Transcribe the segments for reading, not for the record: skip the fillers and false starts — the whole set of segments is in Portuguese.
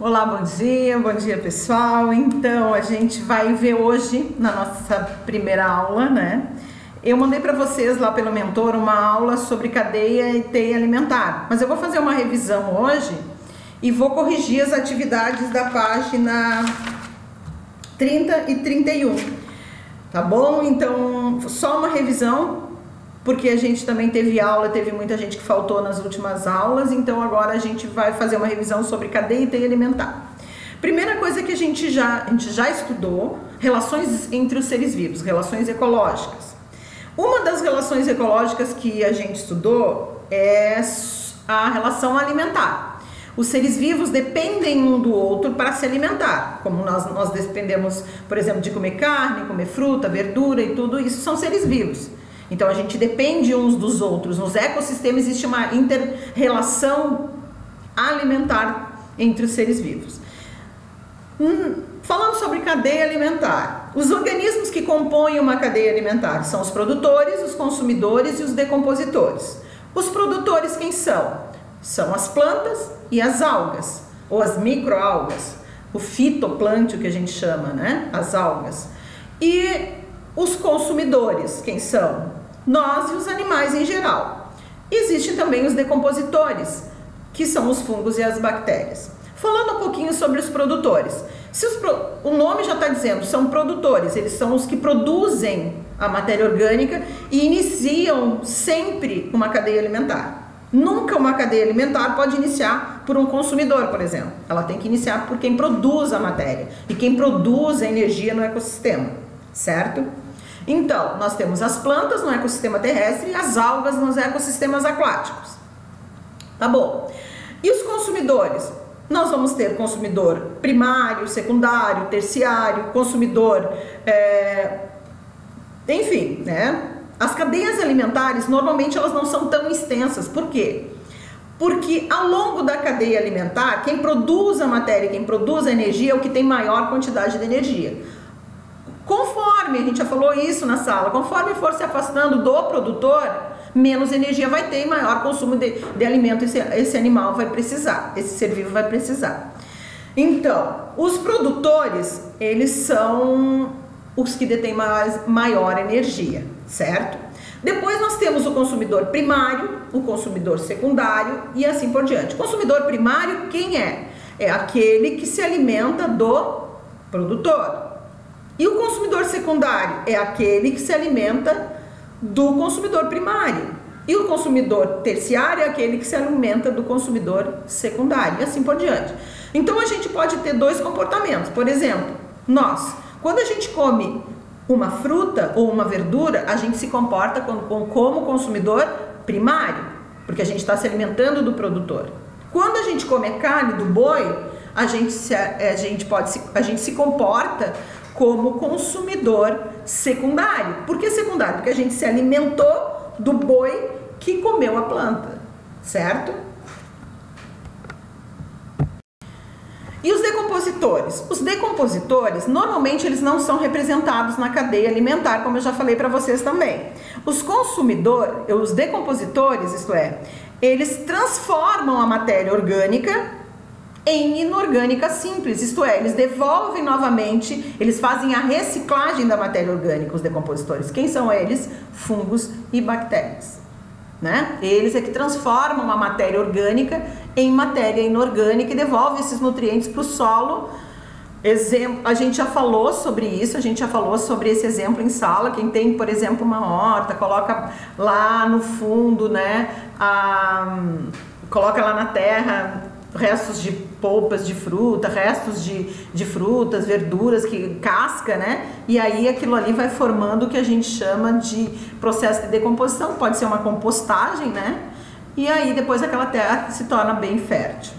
Olá, bom dia pessoal. Então a gente vai ver hoje na nossa primeira aula, né? Eu mandei para vocês lá pelo mentor uma aula sobre cadeia e teia alimentar, mas eu vou fazer uma revisão hoje e vou corrigir as atividades da página 30 e 31, tá bom? Então só uma revisão, porque a gente também teve aula, teve muita gente que faltou nas últimas aulas, então agora a gente vai fazer uma revisão sobre cadeia e teia alimentar. Primeira coisa que a gente já estudou, relações entre os seres vivos, relações ecológicas. Uma das relações ecológicas que a gente estudou é a relação alimentar. Os seres vivos dependem um do outro para se alimentar, como nós dependemos, por exemplo, de comer carne, comer fruta, verdura e tudo isso são seres vivos. Então a gente depende uns dos outros. Nos ecossistemas existe uma inter-relação alimentar entre os seres vivos. Falando sobre cadeia alimentar, os organismos que compõem uma cadeia alimentar são os produtores, os consumidores e os decompositores. Os produtores quem são? São as plantas e as algas, ou as microalgas, o fitoplâncton que a gente chama, né? As algas. E os consumidores quem são? Nós e os animais em geral. Existem também os decompositores, que são os fungos e as bactérias. Falando um pouquinho sobre os produtores. O nome já está dizendo, são produtores, eles são os que produzem a matéria orgânica e iniciam sempre uma cadeia alimentar. Nunca uma cadeia alimentar pode iniciar por um consumidor, por exemplo. Ela tem que iniciar por quem produz a matéria e quem produz a energia no ecossistema, certo? Então, nós temos as plantas no ecossistema terrestre e as algas nos ecossistemas aquáticos. Tá bom. E os consumidores? Nós vamos ter consumidor primário, secundário, terciário, consumidor, enfim, né? As cadeias alimentares, normalmente, elas não são tão extensas. Por quê? Porque ao longo da cadeia alimentar, quem produz a matéria, quem produz a energia é o que tem maior quantidade de energia. Conforme, a gente já falou isso na sala, conforme for se afastando do produtor, menos energia vai ter e maior consumo de alimento esse animal vai precisar, esse ser vivo vai precisar. Então, os produtores, eles são os que detêm maior energia, certo? Depois nós temos o consumidor primário, o consumidor secundário e assim por diante. O consumidor primário, quem é? É aquele que se alimenta do produtor. E o consumidor secundário é aquele que se alimenta do consumidor primário. E o consumidor terciário é aquele que se alimenta do consumidor secundário e assim por diante. Então a gente pode ter dois comportamentos. Por exemplo, quando a gente come uma fruta ou uma verdura, a gente se comporta como consumidor primário, porque a gente está se alimentando do produtor. Quando a gente come a carne do boi, a gente se comporta como consumidor secundário. Por que secundário? Porque a gente se alimentou do boi que comeu a planta, certo? E os decompositores? Os decompositores, normalmente, eles não são representados na cadeia alimentar, como eu já falei para vocês também. Os decompositores, isto é, eles transformam a matéria orgânica em inorgânica simples, isto é, eles devolvem novamente, eles fazem a reciclagem da matéria orgânica, os decompositores. Quem são eles? Fungos e bactérias, né? Eles é que transformam a matéria orgânica em matéria inorgânica e devolvem esses nutrientes para o solo. A gente já falou sobre isso, a gente já falou sobre esse exemplo em sala. Quem tem, por exemplo, uma horta, coloca lá no fundo, né? Coloca lá na terra restos de polpas de fruta, restos de frutas, verduras, casca, né? E aí aquilo ali vai formando o que a gente chama de processo de decomposição, pode ser uma compostagem, né? E aí depois aquela terra se torna bem fértil.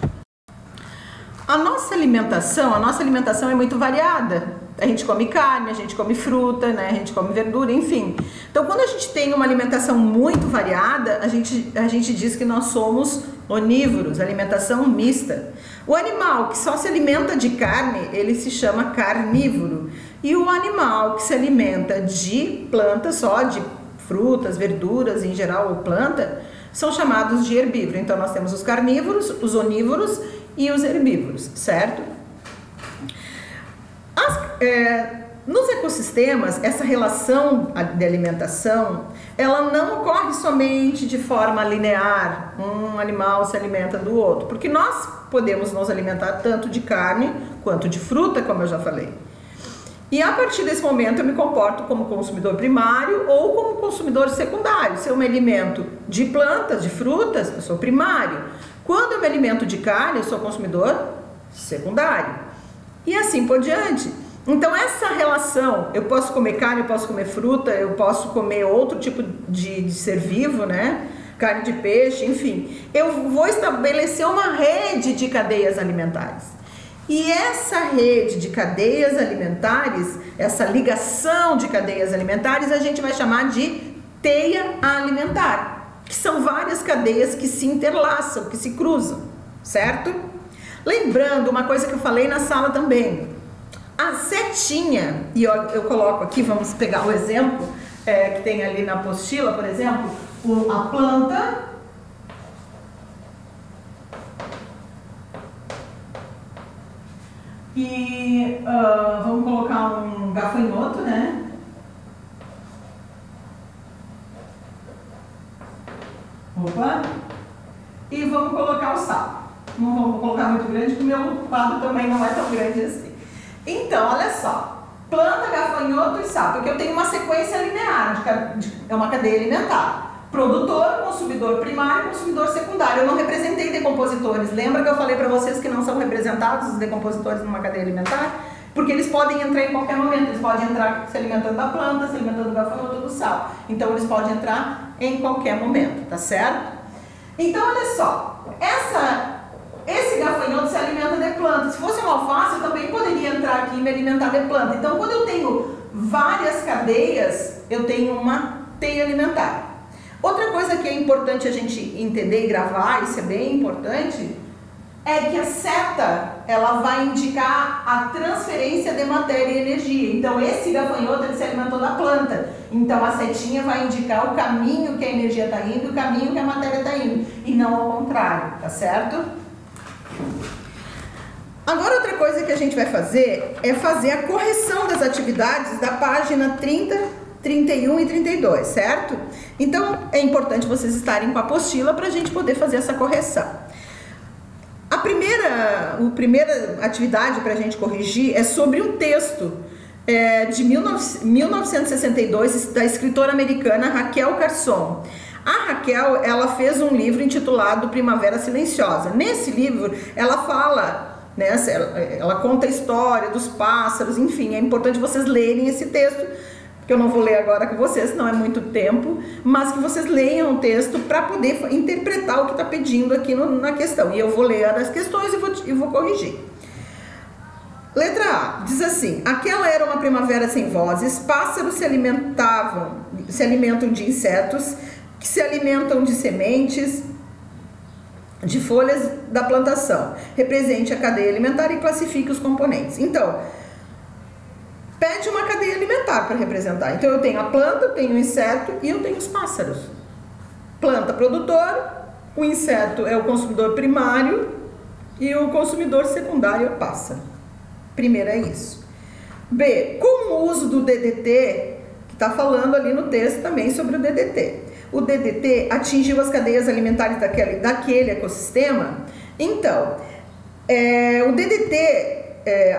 A nossa alimentação é muito variada. A gente come carne, a gente come fruta, né? A gente come verdura, enfim. Então, quando a gente tem uma alimentação muito variada, a gente diz que nós somos onívoros, alimentação mista. O animal que só se alimenta de carne, ele se chama carnívoro. E o animal que se alimenta de plantas, só de frutas, verduras em geral, ou planta, são chamados de herbívoro. Então nós temos os carnívoros, os onívoros e os herbívoros, certo? Nos ecossistemas, essa relação de alimentação, ela não ocorre somente de forma linear, um animal se alimenta do outro, porque nós podemos nos alimentar tanto de carne quanto de fruta, como eu já falei. E a partir desse momento eu me comporto como consumidor primário ou como consumidor secundário. Se eu me alimento de plantas, de frutas, eu sou primário. Quando eu me alimento de carne, eu sou consumidor secundário. E assim por diante. Então essa relação, eu posso comer carne, eu posso comer fruta, eu posso comer outro tipo de ser vivo, né? Carne de peixe, enfim. Eu vou estabelecer uma rede de cadeias alimentares. E essa rede de cadeias alimentares, essa ligação de cadeias alimentares, a gente vai chamar de teia alimentar, que são várias cadeias que se interlaçam, que se cruzam, certo? Lembrando uma coisa que eu falei na sala também. A setinha, e eu coloco aqui, vamos pegar o exemplo que tem ali na apostila, por exemplo, a planta, e vamos colocar um gafanhoto, né? Opa! E vamos colocar o sapo. Não vamos colocar muito grande, porque o meu quadro também não é tão grande assim. Então, olha só, planta, gafanhoto e sapo, porque eu tenho uma sequência linear, é uma cadeia alimentar. Produtor, consumidor primário, consumidor secundário. Eu não representei decompositores. Lembra que eu falei para vocês que não são representados os decompositores numa cadeia alimentar? Porque eles podem entrar em qualquer momento. Eles podem entrar se alimentando da planta, se alimentando do gafanhoto ou do sapo. Então, eles podem entrar em qualquer momento, tá certo? Então, olha só, esse gafanhoto se alimenta de planta. Se fosse uma alface, eu também poderia entrar aqui e me alimentar de planta. Então, quando eu tenho várias cadeias, eu tenho uma teia alimentar. Outra coisa que é importante a gente entender e gravar, isso é bem importante, é que a seta, ela vai indicar a transferência de matéria e energia. Então, esse gafanhoto, ele se alimentou da planta. Então, a setinha vai indicar o caminho que a energia está indo e o caminho que a matéria está indo. E não ao contrário, tá certo? Agora, outra coisa que a gente vai fazer é fazer a correção das atividades da página 30, 31 e 32, certo? Então, é importante vocês estarem com a apostila para a gente poder fazer essa correção. A primeira atividade para a gente corrigir é sobre um texto de 1962 da escritora americana Raquel Carson. A Raquel, ela fez um livro intitulado Primavera Silenciosa. Nesse livro, ela fala, né, ela conta a história dos pássaros, enfim, é importante vocês lerem esse texto, que eu não vou ler agora com vocês, não é muito tempo, mas que vocês leiam o texto para poder interpretar o que está pedindo aqui na questão. E eu vou ler as questões e vou corrigir. Letra A, diz assim: aquela era uma primavera sem vozes, pássaros se alimentam de insetos, que se alimentam de sementes, de folhas da plantação. Represente a cadeia alimentar e classifique os componentes. Então, pede uma cadeia alimentar para representar. Então, eu tenho a planta, eu tenho o inseto e eu tenho os pássaros. Planta, produtor, o inseto é o consumidor primário e o consumidor secundário é o pássaro. Primeiro é isso. B, com o uso do DDT, que está falando ali no texto também sobre o DDT. O DDT atingiu as cadeias alimentares daquele ecossistema. Então, o DDT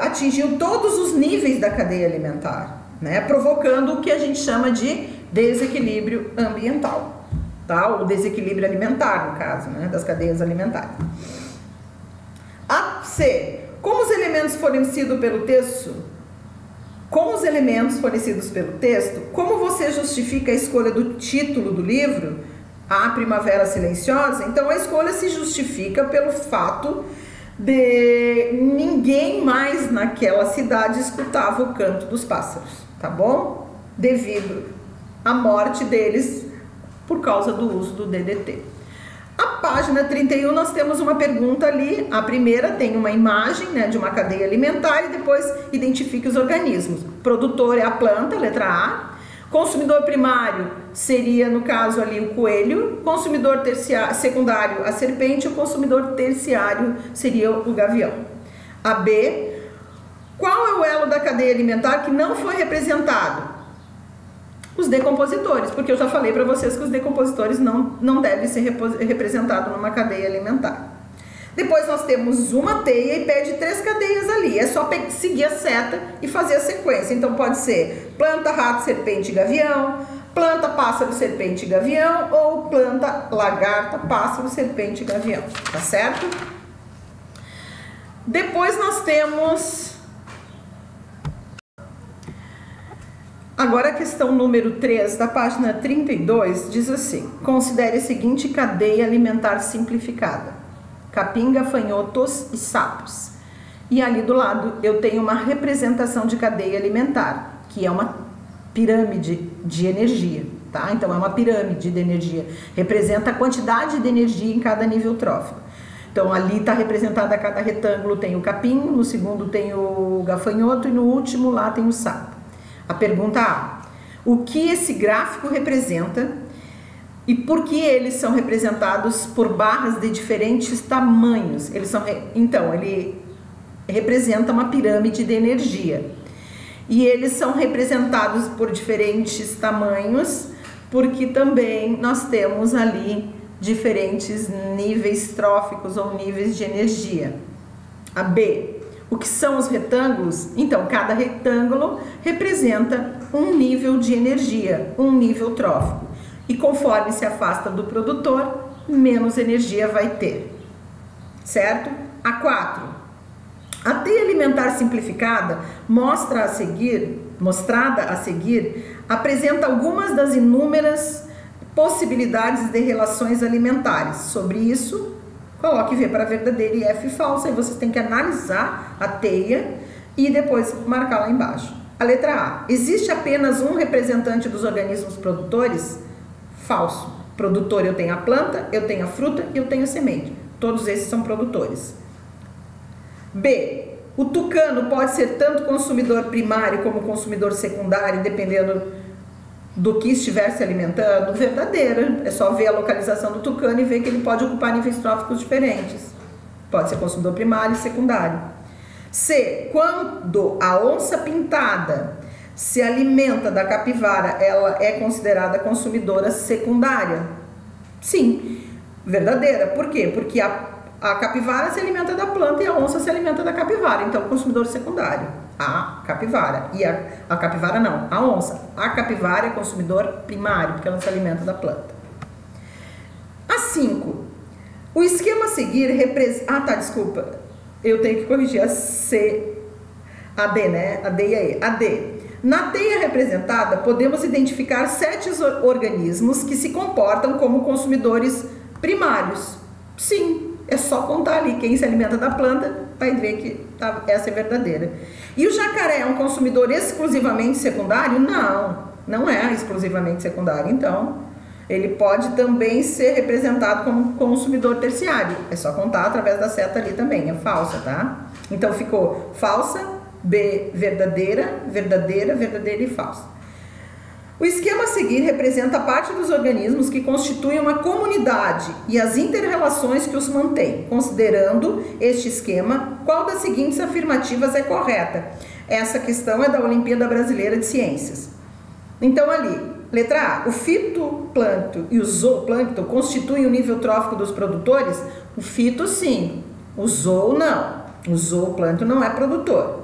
atingiu todos os níveis da cadeia alimentar, né, provocando o que a gente chama de desequilíbrio ambiental, tá? O desequilíbrio alimentar, no caso, né, das cadeias alimentares. A C, como os elementos fornecidos pelo texto, como você justifica a escolha do título do livro, A Primavera Silenciosa? Então, a escolha se justifica pelo fato de ninguém mais naquela cidade escutava o canto dos pássaros, tá bom? Devido à morte deles por causa do uso do DDT. A página 31 nós temos uma pergunta ali. A primeira tem uma imagem, né, de uma cadeia alimentar e depois identifique os organismos. Produtor é a planta, letra A. Consumidor primário seria, no caso ali, o coelho. Consumidor secundário, a serpente. O consumidor terciário seria o gavião. A B, qual é o elo da cadeia alimentar que não foi representado? Os decompositores, porque eu já falei para vocês que os decompositores não devem ser representados numa cadeia alimentar. Depois nós temos uma teia e pede 3 cadeias ali. É só seguir a seta e fazer a sequência. Então pode ser planta, rato, serpente e gavião, planta, pássaro, serpente e gavião, ou planta, lagarta, pássaro, serpente e gavião. Tá certo? Depois nós temos... Agora a questão número 3, da página 32, diz assim: considere a seguinte cadeia alimentar simplificada: capim, gafanhotos e sapos. E ali do lado eu tenho uma representação de cadeia alimentar, que é uma pirâmide de energia, tá? Então é uma pirâmide de energia, representa a quantidade de energia em cada nível trófico. Então ali está representada, cada retângulo tem o capim, no segundo tem o gafanhoto e no último lá tem o sapo. A pergunta A: o que esse gráfico representa e por que eles são representados por barras de diferentes tamanhos? Então, ele representa uma pirâmide de energia. E eles são representados por diferentes tamanhos, porque também nós temos ali diferentes níveis tróficos ou níveis de energia. A B: o que são os retângulos? Então, cada retângulo representa um nível de energia, um nível trófico. E conforme se afasta do produtor, menos energia vai ter. Certo? A 4. A teia alimentar simplificada mostrada a seguir, apresenta algumas das inúmeras possibilidades de relações alimentares. Sobre isso, coloque V para verdadeira e F falsa, e vocês têm que analisar a teia e depois marcar lá embaixo. A letra A: existe apenas um representante dos organismos produtores? Falso. Produtor, eu tenho a planta, eu tenho a fruta e eu tenho a semente. Todos esses são produtores. B: o tucano pode ser tanto consumidor primário como consumidor secundário, dependendo do que estiver se alimentando? Verdadeira. É só ver a localização do tucano e ver que ele pode ocupar níveis tróficos diferentes. Pode ser consumidor primário e secundário. C: quando a onça pintada se alimenta da capivara, ela é considerada consumidora secundária? Sim, verdadeira. Por quê? Porque a capivara se alimenta da planta e a onça se alimenta da capivara. Então, consumidor secundário, a capivara. E a capivara não, a onça. A capivara é consumidor primário, porque ela se alimenta da planta. A 5. O esquema a seguir representa... desculpa. Eu tenho que corrigir a C, a D, né? A D e a E. A D. Na teia representada, podemos identificar 7 organismos que se comportam como consumidores primários. Sim, é só contar ali quem se alimenta da planta, vai ver que essa é verdadeira. E o jacaré é um consumidor exclusivamente secundário? Não, não é exclusivamente secundário. Então, ele pode também ser representado como consumidor terciário. É só contar através da seta ali também, é falsa, tá? Então, ficou falsa, B, verdadeira, verdadeira, verdadeira e falsa. O esquema a seguir representa a parte dos organismos que constituem uma comunidade e as inter-relações que os mantêm. Considerando este esquema, qual das seguintes afirmativas é correta? Essa questão é da Olimpíada Brasileira de Ciências. Então ali, letra A: o fitoplâncton e o zooplâncton constituem o nível trófico dos produtores? O fito sim, o zoo não. O zooplâncton não é produtor.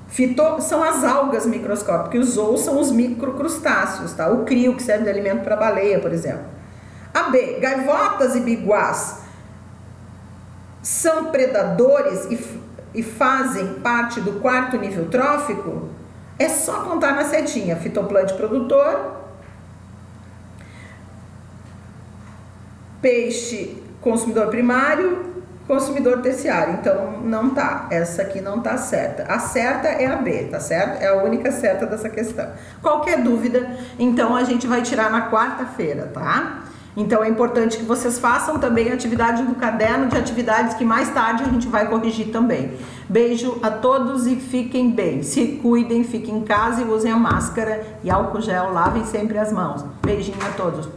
Fito são as algas microscópicas, e os zoos são os microcrustáceos, tá? O crio, que serve de alimento para baleia, por exemplo. A B: gaivotas e biguás são predadores e fazem parte do 4º nível trófico? É só contar na setinha. Fitoplâncton produtor, peixe consumidor primário, consumidor terciário. Então não tá, essa aqui não tá certa. A certa é a B, tá certo? É a única certa dessa questão. Qualquer dúvida, então a gente vai tirar na quarta-feira, tá? Então é importante que vocês façam também a atividade do caderno de atividades que mais tarde a gente vai corrigir também. Beijo a todos e fiquem bem. Se cuidem, fiquem em casa e usem a máscara e álcool gel, lavem sempre as mãos. Beijinho a todos.